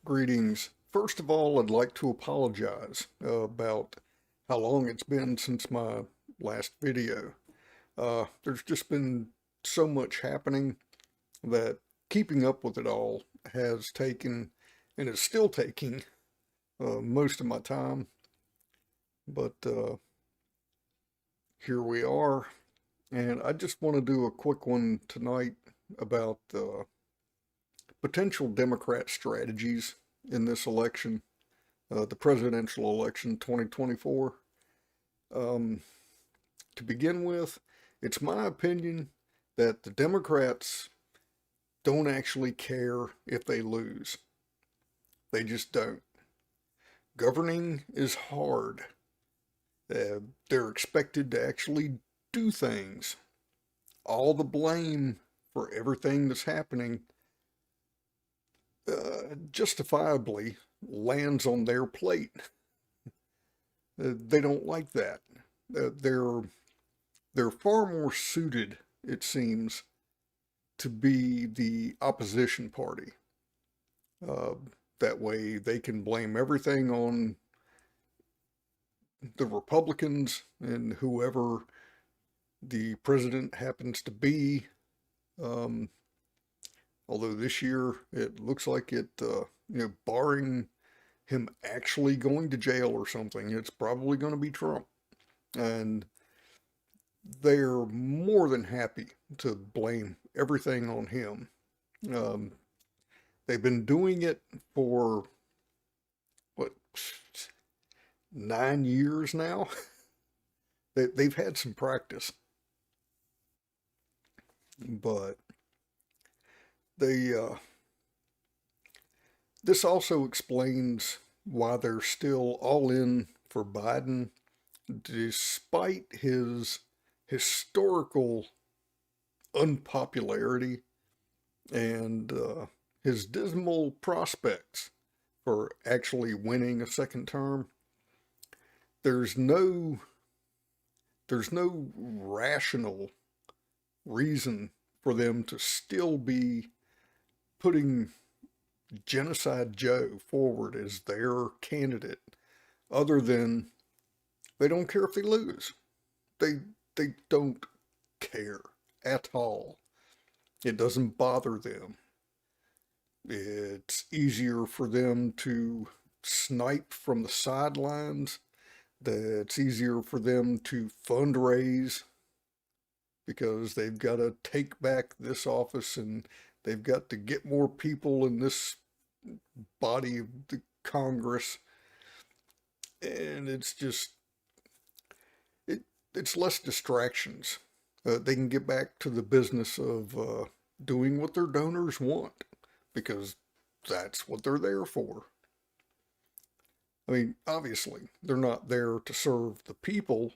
Greetings. First of all, I'd like to apologize about how long it's been since my last video. There's just been so much happening that keeping up with it all has taken and is still taking most of my time. But here we are, and I just want to do a quick one tonight about potential Democrat strategies in this election, the presidential election 2024. Um, to begin with, it's my opinion that the Democrats don't actually care if they lose. They just don't. Governing is hard. They're expected to actually do things. All the blame for everything that's happening justifiably lands on their plate. They don't like that. They're far more suited, it seems, to be the opposition party. Uh, that way they can blame everything on the Republicans and whoever the president happens to be. Um, Although this year it looks like barring him actually going to jail or something, it's probably going to be Trump. And they're more than happy to blame everything on him. Um, they've been doing it for, what, 9 years now? They've had some practice, but they this also explains why they're still all in for Biden, despite his historical unpopularity and his dismal prospects for actually winning a second term. There's no rational reason for them to still be putting Genocide Joe forward as their candidate, other than they don't care if they lose. They they don't care at all. It doesn't bother them. It's easier for them to snipe from the sidelines. It's easier for them to fundraise because they've got to take back this office and they've got to get more people in this body of the Congress. And it's just, it, it's less distractions. They can get back to the business of doing what their donors want because that's what they're there for. I mean, obviously, they're not there to serve the people,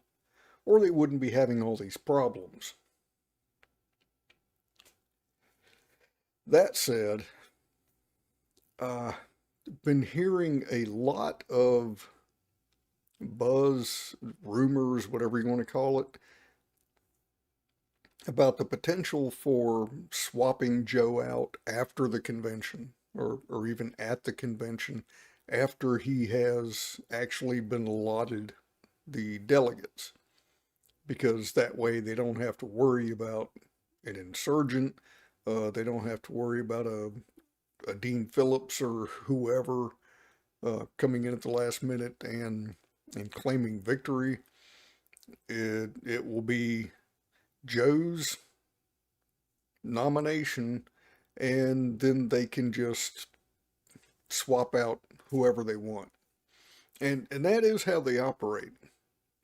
or they wouldn't be having all these problems. That said, I've been hearing a lot of buzz, rumors, whatever you want to call it, about the potential for swapping Joe out after the convention, or even at the convention, after he has actually been allotted the delegates, because that way they don't have to worry about an insurgent. They don't have to worry about a Dean Phillips or whoever coming in at the last minute and claiming victory. It will be Joe's nomination, and then they can just swap out whoever they want. And that is how they operate.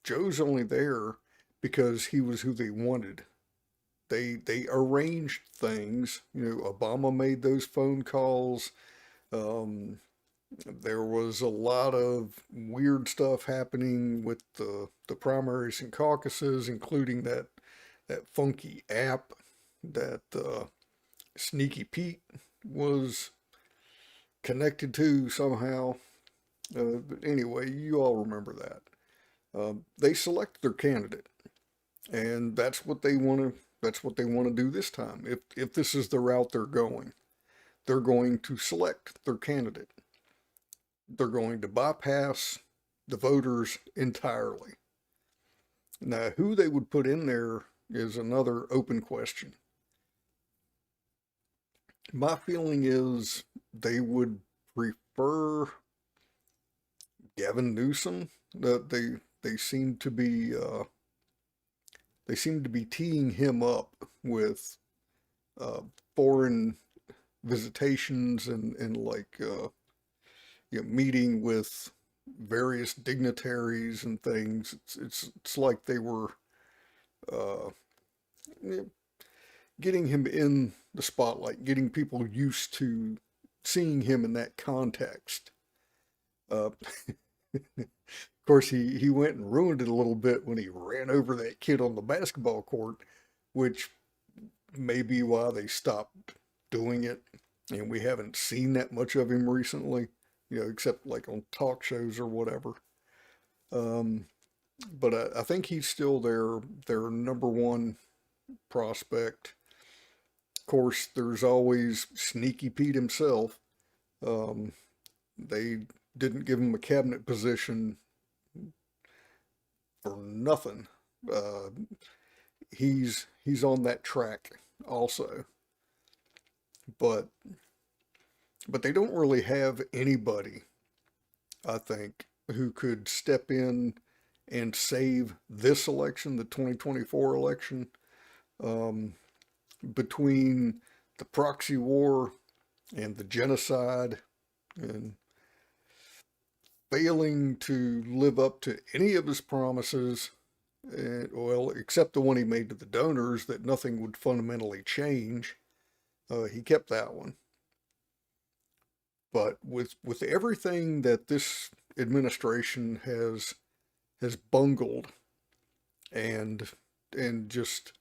Joe's only there because he was who they wanted. They arranged things. You know, Obama made those phone calls. Um, there was a lot of weird stuff happening with the primaries and caucuses, including that funky app that Sneaky Pete was connected to somehow. But anyway, you all remember that. They select their candidate, and that's what they want to. That's what they want to do this time. If this is the route they're going to select their candidate. they're going to bypass the voters entirely. Now, who they would put in there is another open question. My feeling is they would prefer Gavin Newsom. That they seem to be teeing him up with uh, foreign visitations and like meeting with various dignitaries and things. It's like they were uh, getting him in the spotlight, getting people used to seeing him in that context. Of course, he went and ruined it a little bit when he ran over that kid on the basketball court, which may be why they stopped doing it. And we haven't seen that much of him recently, except like on talk shows or whatever. Um, but I think he's still their number one prospect. Of course, there's always Sneaky Pete himself. Um, they didn't give him a cabinet position for nothing. Uh, he's on that track also, but they don't really have anybody, I think, who could step in and save this election, the 2024 election, um, between the proxy war and the genocide and failing to live up to any of his promises, well, except the one he made to the donors that nothing would fundamentally change. He kept that one. But with everything that this administration has bungled and just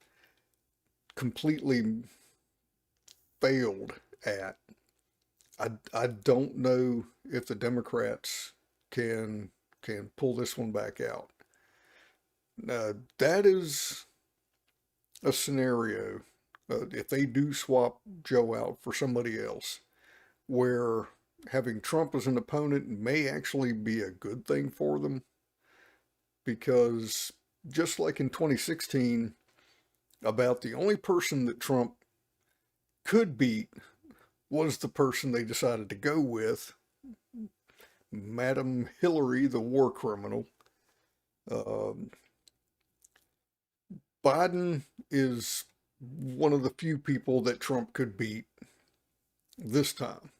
completely failed at, I don't know if the Democrats can pull this one back out. That is a scenario, if they do swap Joe out for somebody else, where having Trump as an opponent may actually be a good thing for them, because just like in 2016, about the only person that Trump could beat was the person they decided to go with, Madam Hillary, the war criminal. Um, Biden is one of the few people that Trump could beat this time.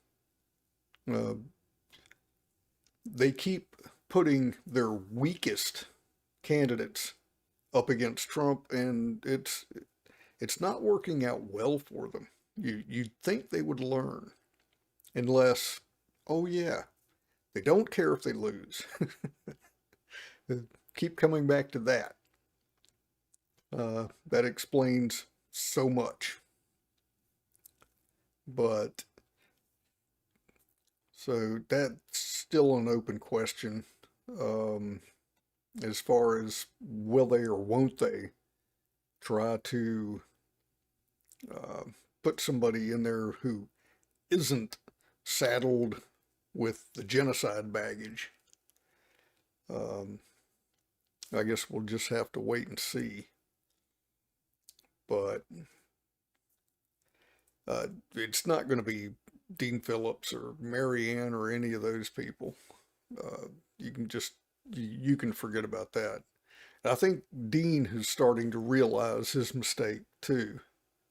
Uh, they keep putting their weakest candidates up against Trump, and it's not working out well for them. You'd think they would learn, unless, oh yeah, they don't care if they lose. Keep coming back to that. That explains so much. But so that's still an open question, um, as far as will they or won't they try to uh, put somebody in there who isn't saddled with the genocide baggage. Um, I guess we'll just have to wait and see. But it's not going to be Dean Phillips or Marianne or any of those people. You can just you can forget about that. I think Dean is starting to realize his mistake too.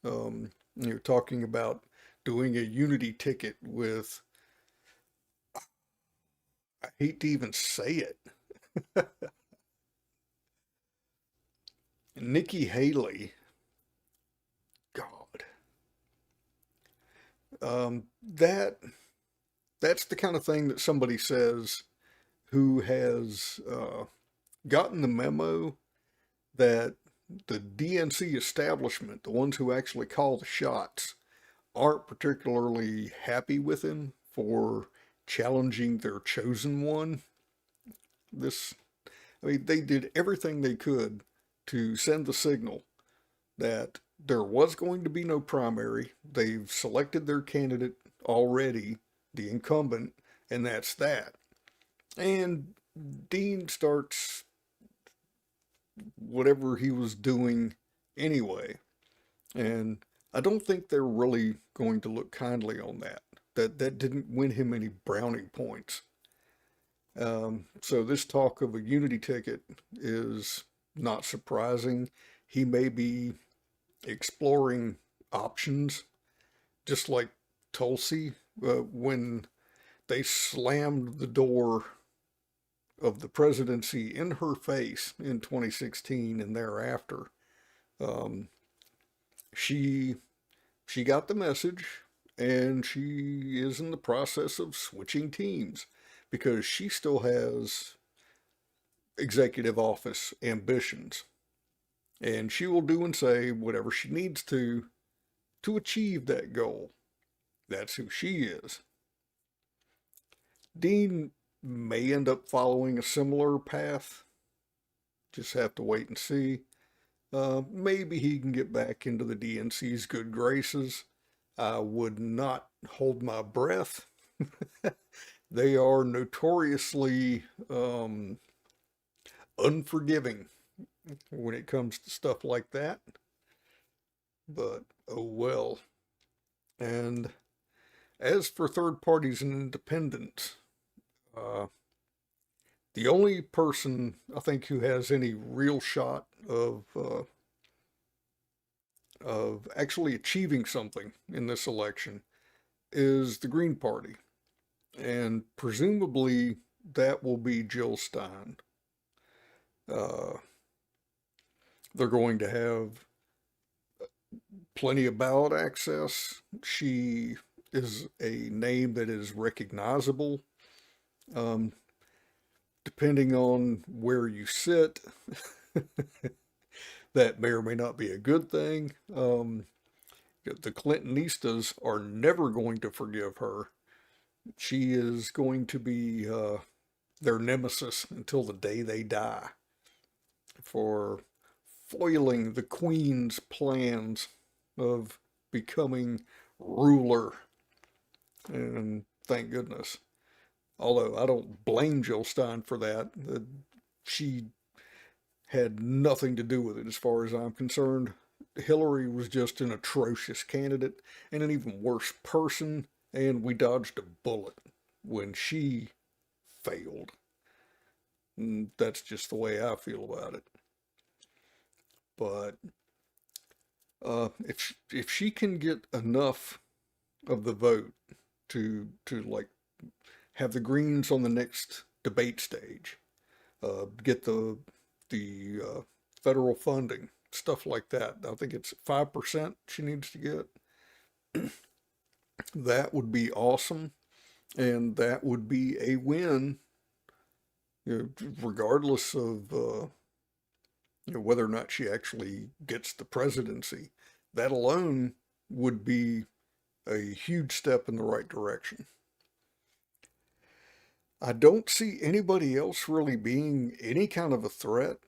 You're talking about doing a unity ticket with, I hate to even say it, Nikki Haley. God, that's the kind of thing that somebody says who has gotten the memo that the DNC establishment, the ones who actually call the shots, aren't particularly happy with him for challenging their chosen one. This, I mean, they did everything they could to send the signal that there was going to be no primary. They've selected their candidate already, the incumbent, and that's that. And Dean starts whatever he was doing anyway. And I don't think they're really going to look kindly on that. That didn't win him any brownie points. So this talk of a unity ticket is not surprising. He may be exploring options, just like Tulsi when they slammed the door of the presidency in her face in 2016 and thereafter. Um, she she got the message, and she is in the process of switching teams because she still has executive office ambitions, and she will do and say whatever she needs to achieve that goal. That's who she is. Dean may end up following a similar path. Just have to wait and see. Maybe he can get back into the DNC's good graces. I would not hold my breath. They are notoriously unforgiving when it comes to stuff like that. But oh well. And as for third parties and independents, uh, the only person I think who has any real shot of actually achieving something in this election is the Green Party, and presumably that will be Jill Stein. Uh, they're going to have plenty of ballot access. She is a name that is recognizable. Um, Depending on where you sit, that may or may not be a good thing. The Clintonistas are never going to forgive her. She is going to be their nemesis until the day they die for foiling the Queen's plans of becoming ruler. And thank goodness. Although I don't blame Jill Stein for that. She had nothing to do with it as far as I'm concerned. Hillary was just an atrocious candidate and an even worse person, and we dodged a bullet when she failed. And that's just the way I feel about it. But if she can get enough of the vote to like have the Greens on the next debate stage, get the federal funding, stuff like that. I think it's 5% she needs to get. That would be awesome, and that would be a win, regardless of whether or not she actually gets the presidency. That alone would be a huge step in the right direction. I don't see anybody else really being any kind of a threat.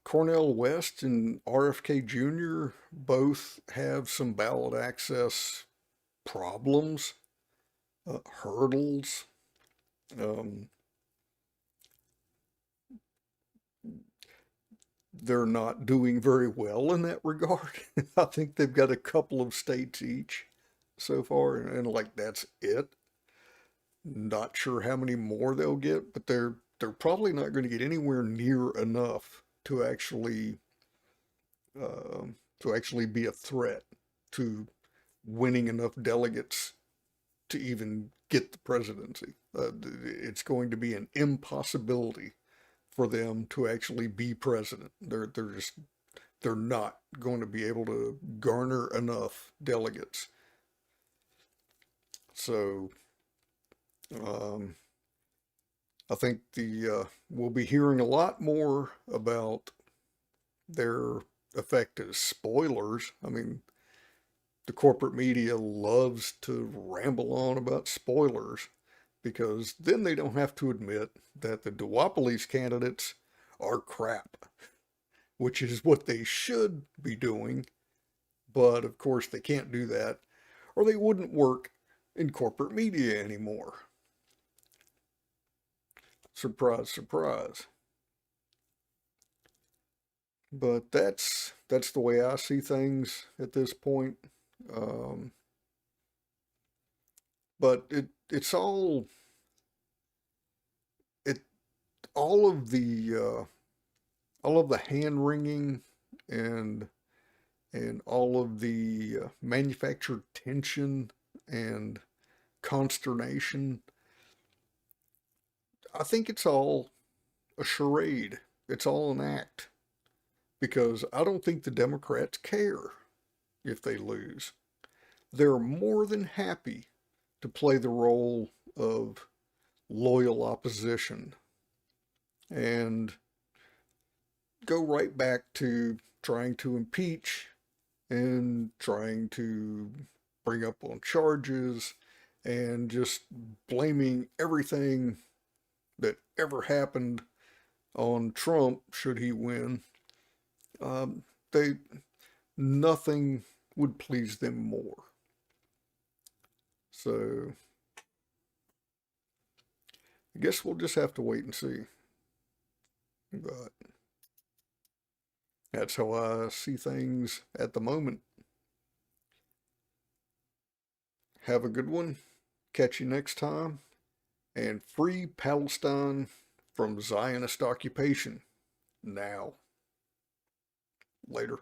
Cornel West and RFK Jr. both have some ballot access problems, hurdles. Um, they're not doing very well in that regard. I think they've got a couple of states each so far, and like that's it. Not sure how many more they'll get, but they're probably not going to get anywhere near enough uh, to actually be a threat to winning enough delegates to even get the presidency. It's going to be an impossibility for them to actually be president. They're not going to be able to garner enough delegates. So um, I think the we'll be hearing a lot more about their effect as spoilers. I mean, the corporate media loves to ramble on about spoilers because then they don't have to admit that the duopolies candidates are crap, which is what they should be doing. But of course, they can't do that, or they wouldn't work in corporate media anymore. Surprise, surprise. But that's the way I see things at this point. Um, but it's it all of the hand wringing and all of the manufactured tension and consternation. I think it's all a charade. It's all an act because I don't think the Democrats care if they lose. They're more than happy to play the role of loyal opposition and go right back to trying to impeach and trying to bring up on charges and just blaming everything that ever happened on Trump should he win. They nothing would please them more. So I guess we'll just have to wait and see. But that's how I see things at the moment. Have a good one. Catch you next time. And free Palestine from Zionist occupation now. Later.